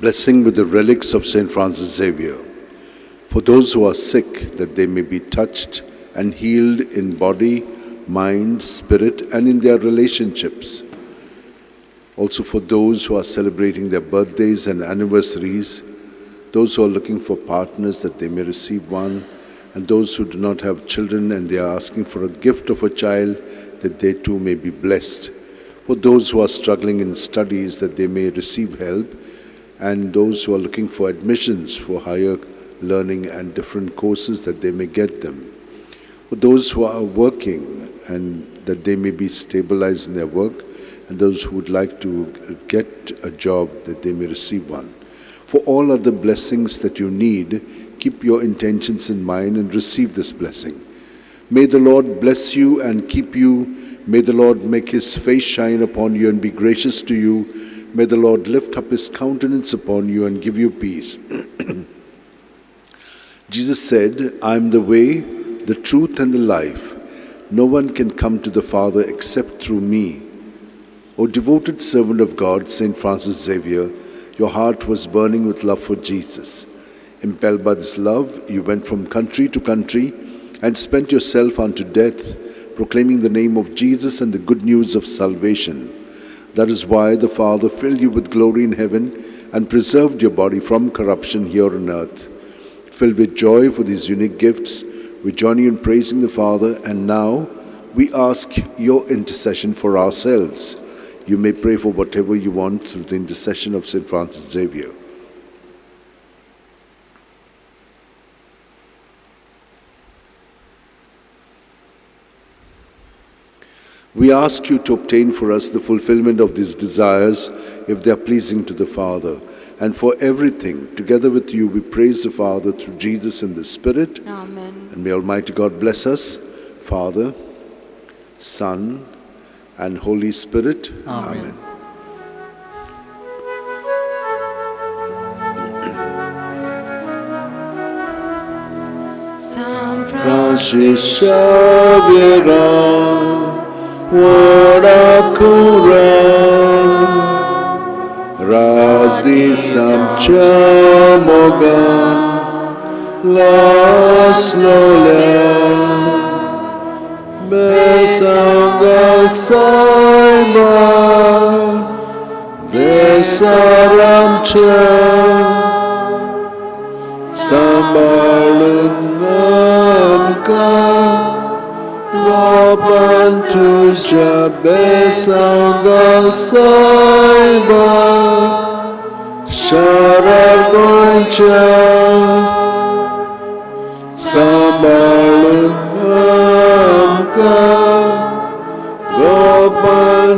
Blessing with the relics of St. Francis Xavier. For those who are sick, that they may be touched and healed in body, mind, spirit, and in their relationships. Also for those who are celebrating their birthdays and anniversaries, those who are looking for partners, that they may receive one, and those who do not have children and they are asking for a gift of a child, that they too may be blessed. For those who are struggling in studies, that they may receive help, and those who are looking for admissions for higher learning and different courses, that they may get them. For those who are working, and that they may be stabilized in their work, and those who would like to get a job, that they may receive one. For all other blessings that you need, keep your intentions in mind and receive this blessing. May the Lord bless you and keep you. May the Lord make his face shine upon you and be gracious to you. May the Lord lift up his countenance upon you and give you peace. Jesus said, I am the way, the truth, and the life. No one can come to the Father except through me. O devoted servant of God, St. Francis Xavier, your heart was burning with love for Jesus. Impelled by this love, you went from country to country and spent yourself unto death, proclaiming the name of Jesus and the good news of salvation. That is why the Father filled you with glory in heaven and preserved your body from corruption here on earth. Filled with joy for these unique gifts, we join you in praising the Father, and now we ask your intercession for ourselves. You may pray for whatever you want through the intercession of St. Francis Xavier. We ask you to obtain for us the fulfillment of these desires, if they are pleasing to the Father. And for everything, together with you, we praise the Father through Jesus and the Spirit. Amen. And may Almighty God bless us, Father, Son, and Holy Spirit. Amen. San Francis Xavier, Warakura, Radhi Samchamoga, Las Lola, Besangal Saima, Desaramcha, Sambalungamka, Lopantuja, Besangal Saima, Sharagoncha, Sambalungamka, Lopantuja.